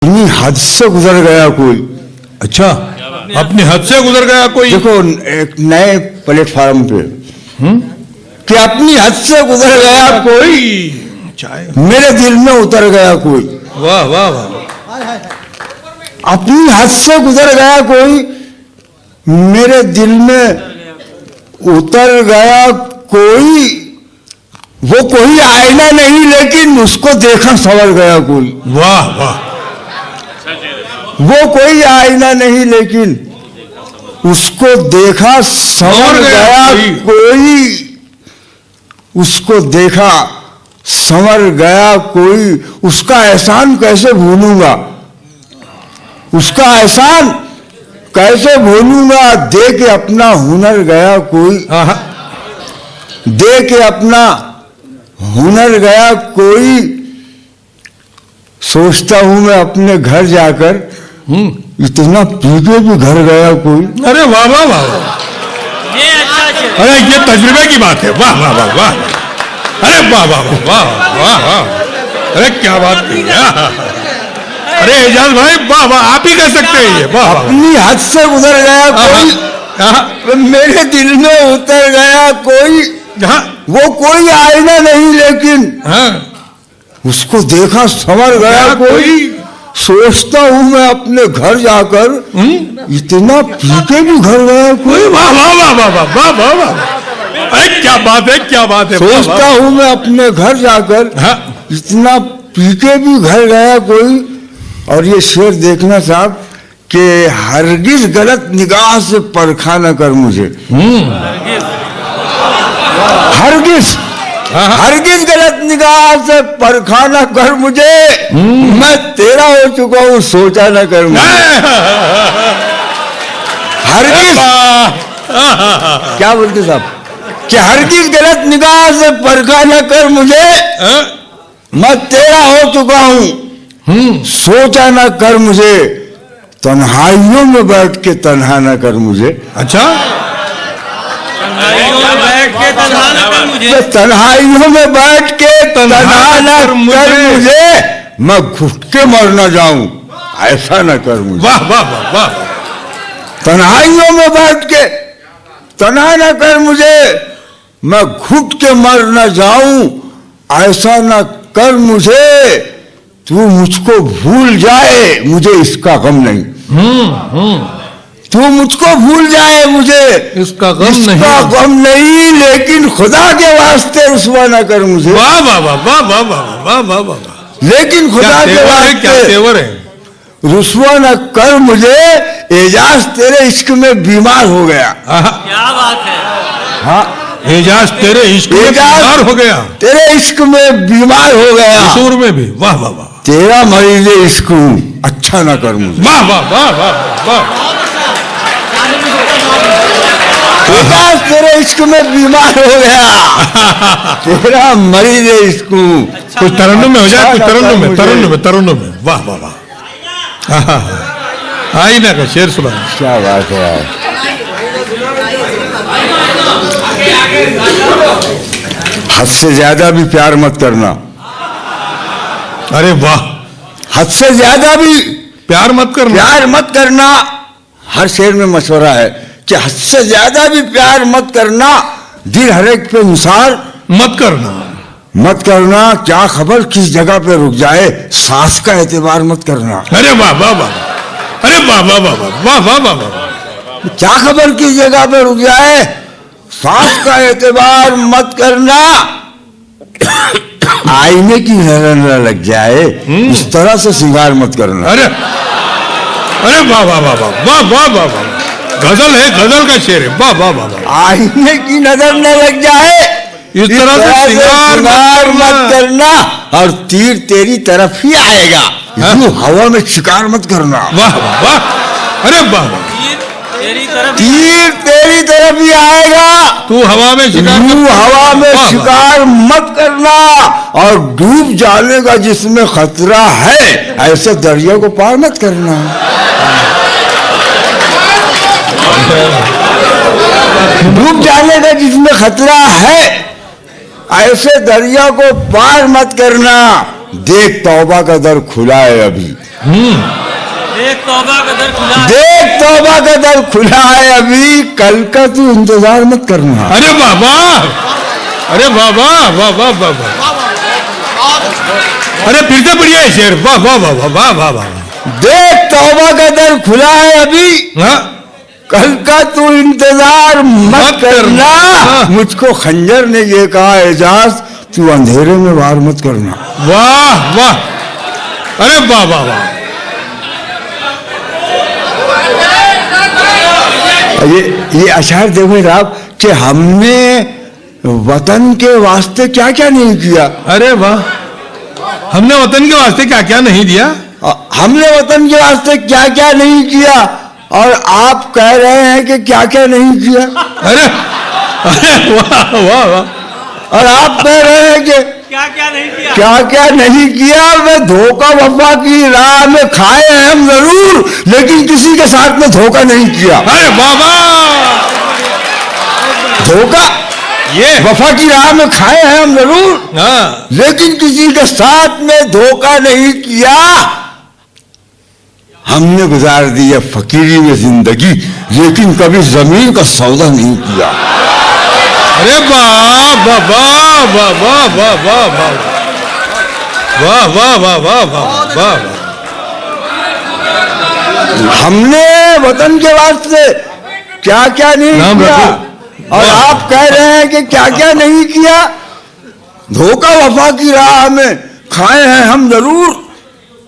अपनी हद से गुजर गया कोई। अच्छा, अपनी हद से गुजर गया कोई। देखो एक नए प्लेटफार्म पे कि अपनी हद से गुजर गया कोई, चाय मेरे दिल में उतर गया कोई। वाह वाह वाह। अपनी हद से गुजर गया कोई, मेरे दिल में उतर गया कोई। वो कोई आईना नहीं लेकिन उसको देखा संवर गया कोई। वाह वाह। वो कोई आईना नहीं लेकिन उसको देखा संवर गया कोई। उसको देखा संवर गया कोई। उसका एहसान कैसे भूलूंगा, उसका एहसान कैसे भूलूंगा। दे के अपना हुनर गया कोई, दे के अपना हुनर गया कोई। सोचता हूं मैं अपने घर जाकर, इतना पी के भी घर गया कोई। अरे वाह वाह वाह। ये अच्छा। अरे ये तजुर्बे की बात है। वाह वाह वाह वाह। अरे वाह वाह वाह वाह वाह। अरे क्या बात की। अरे एजाज भाई वाह वाह, आप ही कह सकते हैं ये। वाह वाह। अपनी हद से गुजर गया कोई, मेरे दिल में उतर गया कोई। वो कोई आईना नहीं लेकिन उसको देखा संवर गया कोई। सोचता हूं मैं अपने घर जाकर, इतना पी के भी घर गया कोई। वाह वाह वाह वाह वाह वाह वाह वाह। अरे क्या बात है, क्या बात है। सोचता हूं मैं अपने घर जाकर, इतना पी के भी घर गया कोई। और ये शेर देखना साहब कि हरगिज गलत निगाह से परखा न कर मुझे। हरगिज हरगिज गलत निगाह से परखा न कर मुझे। मैं तेरा हो चुका हूं, सोचा न कर मुझे। हरगिज क्या बोलते साहब कि हरगिज गलत निगाह से परखा न कर मुझे। मैं तेरा हो चुका हूं, सोचा न कर मुझे। तन्हाइयों में बैठ के तन्हा न कर मुझे। अच्छा, बैठ के तन्हा न कर मुझे। तन्हाइयों में बैठ के तन्हा न कर मुझे। मैं घुट के मर न जाऊं, ऐसा न कर मुझे। वाह वाह वाह वाह। तन्हाइयों में बैठ के तन्हा न कर मुझे। मैं घुट के मर न जाऊं, ऐसा न कर मुझे। तू मुझको भूल जाए, मुझे इसका गम नहीं। तू मुझको भूल जाए, मुझे इसका गम नहीं। लेकिन खुदा के वास्ते रुसवा न कर मुझे। वाह वाह वाह वाह वाह वाह वाह वाह। लेकिन खुदा के वास्ते तेवर है। रुसवा न कर मुझे। एजाज तेरे इश्क में बीमार हो गया। क्या बात है। हाँ, एजाज तेरे इश्क में बीमार हो गया। तेरे इश्क में बीमार हो गया। कसूर में भी। वाह वाह वाह। तेरा मरीज इश्क हूं, अच्छा ना कर मुझे। वाह वाह वाह वाह वाह। एजाज तेरे इश्क में बीमार हो गया। तेरा मरीज इश्क हूं। कुछ तरन्नुम में हो जाए, कुछ तरन्नुम में, तरन्नुम में, तरन्नुम में। वाह वाह वाह। आईना का शेर सुना। क्या बात है यार। हद से ज्यादा भी प्यार मत करना। अरे वाह। हद से ज्यादा भी प्यार मत करना। प्यार मत करना। हर शेर में मशवरा है कि हद से ज्यादा भी प्यार मत करना। दिल हर एक पे निसार मत करना। मत करना। क्या खबर किस जगह पे रुक जाए, सांस का एतबार मत करना। अरे वाह वाह वाह। अरे वाह वाह वाह वाह वाह वाह वाह। क्या खबर किस जगह पे रुक जाए, सांस का एतबार मत करना। आईने की नजर न लग जाए, इस तरह से श्रृंगार मत करना। अरे अरे वाह वाह वाह वाह वाह वाह वाह वाह। गजल है, गजल का शेर है। वाह वाह वाह वाह। आईने की नजर न लग जाए, इस तरह से श्रृंगार मत करना। और तीर तेरी तरफ ही आएगा, यूं हवा में शिकार मत करना। वाह वाह वाह। अरे वाह वाह। तीर तेरी तरफ ही आएगा, तू हवा में शिकार यूं हवा में शिकार मत करना। और डूब जाने का जिसमें खतरा है, ऐसे दरिया को पार मत करना। डूब जाने का जिसमें खतरा है, ऐसे दरिया को पार मत करना। देख तौबा का दर खुला है अभी, एक तौबा का दर खुला है। देख तौबा का दर खुला है अभी, कल का तू इंतजार मत करना। अरे बाबा, अरे बाबा, वाह वाह वाह वाह, अरे फिर से बढ़िया है शेर, वाह वाह वाह वाह वाह वाह वाह। देख तौबा का दर खुला है अभी, हाँ, कल का तू इंतजार मत करना। मुझको खंजर ने ये कहा एजाज, तू अंधेरे में वार मत करना। वाह वाह, अरे वाह वाह वाह, ये अशार देखो साहब कि हमने वतन के वास्ते क्या क्या नहीं किया। अरे वाह, हमने वतन के वास्ते क्या क्या नहीं दिया। हमने वतन के वास्ते क्या क्या नहीं किया, और आप कह रहे हैं कि क्या क्या नहीं किया। अरे अरे वाह वाह वाह, और आप कह रहे हैं कि क्या क्या नहीं किया, क्या क्या नहीं किया। मैं धोखा वफा की राह में खाए हैं हम जरूर, लेकिन किसी के साथ में धोखा नहीं किया। अरे बाबा, धोखा ये वफा की राह में खाए हैं हम जरूर, हाँ, लेकिन किसी के साथ में धोखा नहीं किया। हमने गुजार दी है फकीरी में जिंदगी, लेकिन कभी जमीन का सौदा नहीं किया। अरे वाह वाह वाह वाह वाह वाह वाह वाह वाह वाह वाह वाह वाह वाह। हमने वतन के वास्ते क्या क्या नहीं नाम किया, रखो। और आप कह रहे हैं कि क्या क्या नहीं किया। धोखा वफा की राह में खाए हैं हम जरूर,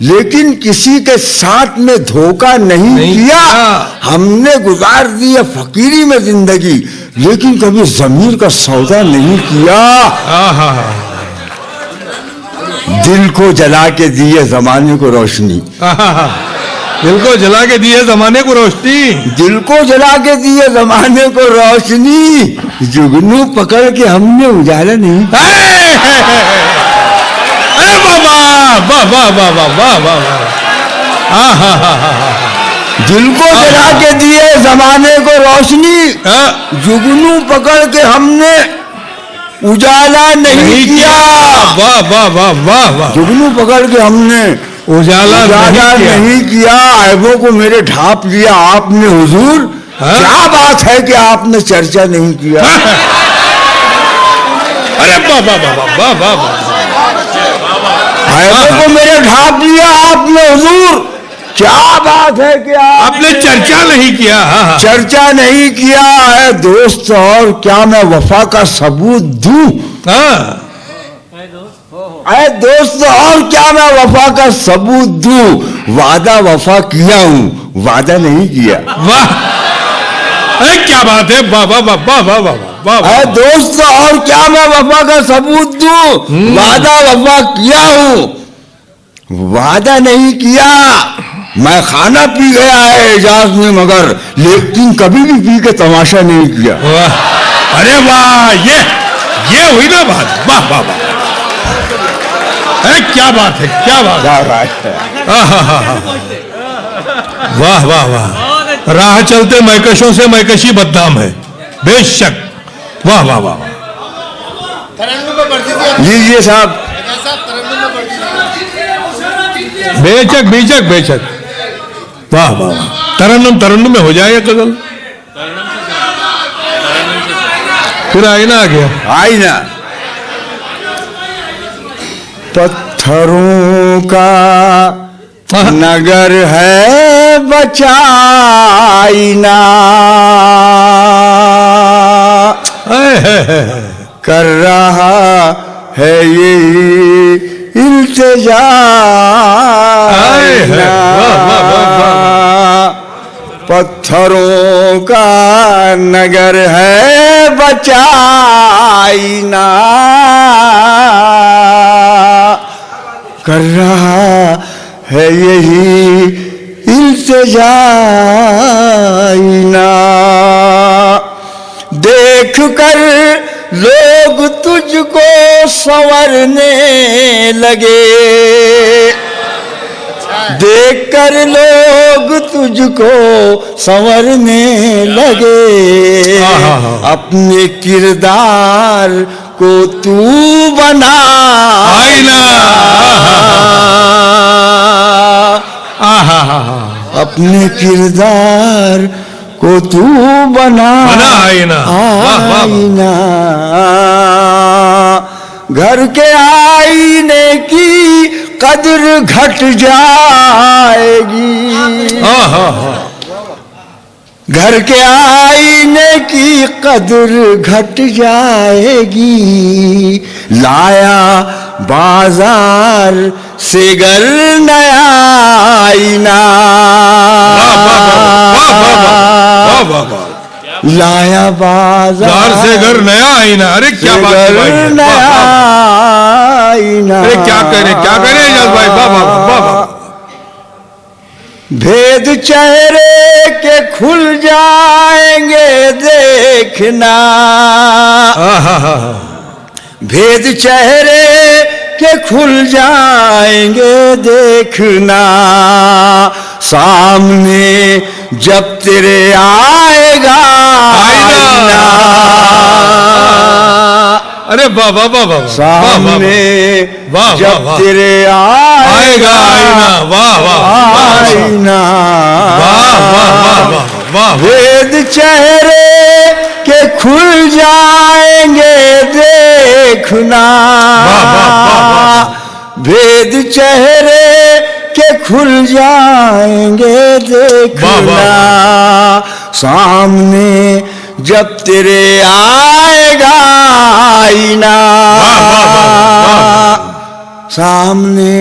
लेकिन किसी के साथ में धोखा नहीं किया। हमने गुजार दी है फकीरी में जिंदगी, लेकिन कभी जमीर का सौदा नहीं किया। दिल को जला के दिए जमाने को रोशनी, दिल को जला के दिए जमाने को रोशनी, दिल को जला के दिए जमाने को रोशनी, जुगनू पकड़ के हमने उजाला नहीं। अरे बाबा, वाह वाह वाह वाह वाह वाह वाह, दिल को जला के दिए जमाने को रोशनी, जुगनू पकड़ के हमने उजाला नहीं किया। वाह वाह वाह वाह वाह, जुगनू पकड़ के हमने उजाला नहीं किया। ऐबों को मेरे ढांप लिया आपने हुजूर, क्या बात है कि आपने चर्चा नहीं किया। अरे वाह वाह वाह वाह वाह वाह, ऐबों को मेरे ढांप लिया आपने हुजूर, क्या बात है कि आपने चर्चा नहीं किया। चर्चा नहीं किया है दोस्त, और क्या मैं वफा का सबूत दूं। अरे दोस्त, और क्या मैं वफा का सबूत दूं। वादा वफा किया हूं, वादा नहीं किया। वाह, अरे क्या बात है, वाह वाह वाह वाह वाह वाह वाह। अरे दोस्त, और क्या मैं वफा का सबूत दूं। वादा वफा किया हूं, वादा नहीं किया। मैं खाना पी गया है एजाज में, मगर लेकिन कभी भी पी के तमाशा नहीं किया। अरे वाह, ये हुई ना बात, वाह वाह वाह, क्या बात है, क्या बात है, वाह वाह वाह। राह चलते मैकशों से मैकशी बदनाम है, बेशक, वाह वाह वाह। लीजिए साहब, बेशक बेशक बेशक, वाह वाह। तरन्नुम तरन्नुम में हो जाएगा गजल, फिर आई ना आ गया, आई ना। पत्थरों का नगर है बचाईना, कर रहा है ये इल्तिजा। पत्थरों का नगर है बचाईना, कर रहा है यही इल्तिजाईना। देख कर लोग तुझको संवरने लगे, देखकर लोग तुझको संवरने लगे। अपने किरदार को तू बना आईना अपने किरदार को तू बना आईना। आईना घर के आईने की कदर घट जाएगी घर के आईने की कदर घट जाएगी लाया बाजार से घर नया आईना लाया बाजार से घर नया आईना। अरे क्या बात है भाई, नया आईना। अरे क्या करें एजाज भाई, वाह वाह वाह वाह। भेद चेहरे के खुल जाएंगे देखना भेद चेहरे के खुल जाएंगे देखना सामने जब तेरे आएगा आईना अरे वाह वाह वाह वाह सामने जब तेरे आएगा आईना। वाह वाह आईना वाह भेद चेहरे के खुल जाएंगे देखना भेद चेहरे के खुल जाएंगे देखना सामने जब तेरे आएगा आईना सामने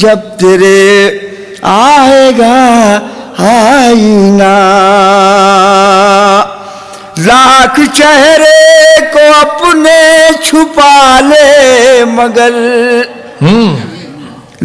जब तेरे आएगा आईना लाख चेहरे को अपने छुपा ले मगर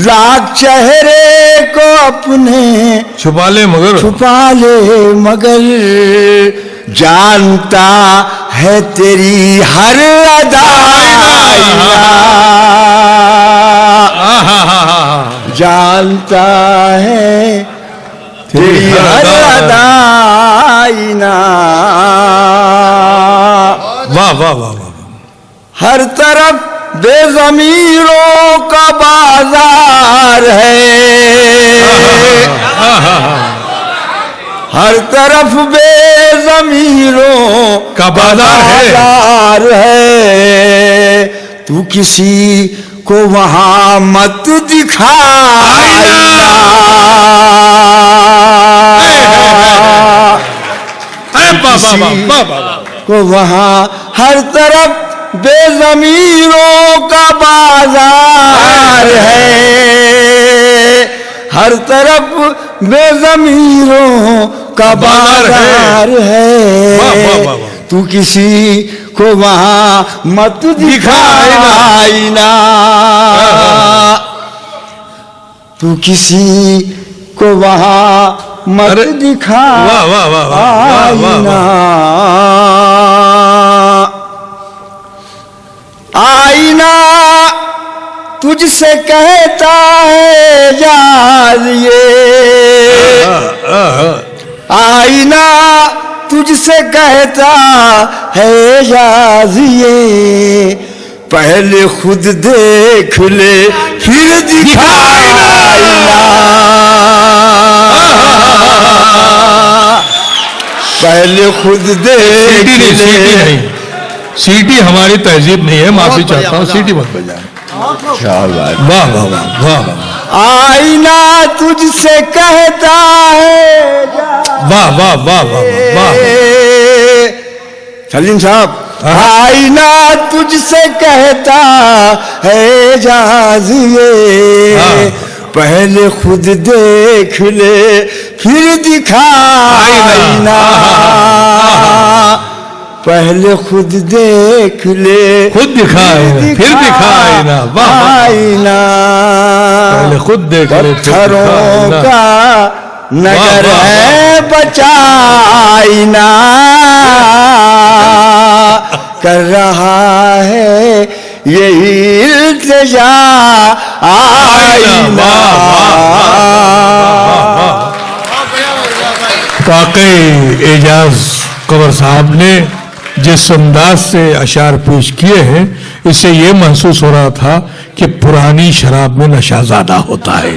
लाख चेहरे को अपने छुपा ले मगर जानता है तेरी हर अदा जानता है तेरी हर अदा आईना वाह वाह वाह हर तरफ बेज़मीरों का बाजार है हर तरफ बेज़मीरों का बाजार है तू किसी को वहां मत दिखा को वहां हर तरफ बेज़मीरों का बाजार है हर तरफ बेज़मीरों का बाजार है तू किसी को वहां मत दिखाईना तू किसी को वहां मत दिखा आईना आईना तुझसे कहता है यार ये आईना तुझसे कहता है यार ये पहले खुद देख ले फिर दिखाना पहले खुद देख ले सीटी हमारी तहजीब नहीं है, माफी चाहता हूँ, सीटी मत बजाए। वाह वाह वाह आईना तुझसे कहता है वाह वाह वाह वाह वाह सलीम साहब आईना तुझसे कहता है जाजिए पहले खुद देख ले फिर दिखाईना पहले खुद देख ले खुद दिखाए फिर दिखाईना आईना पहले खुद देख ले पत्थरों का नगर है बचाईना कर रहा है यही इल्तिजा आईना वाकई एजाज कंवर साहब ने जिस अंदाज से अशार पेश किए हैं, इससे ये महसूस हो रहा था कि पुरानी शराब में नशा ज्यादा होता है।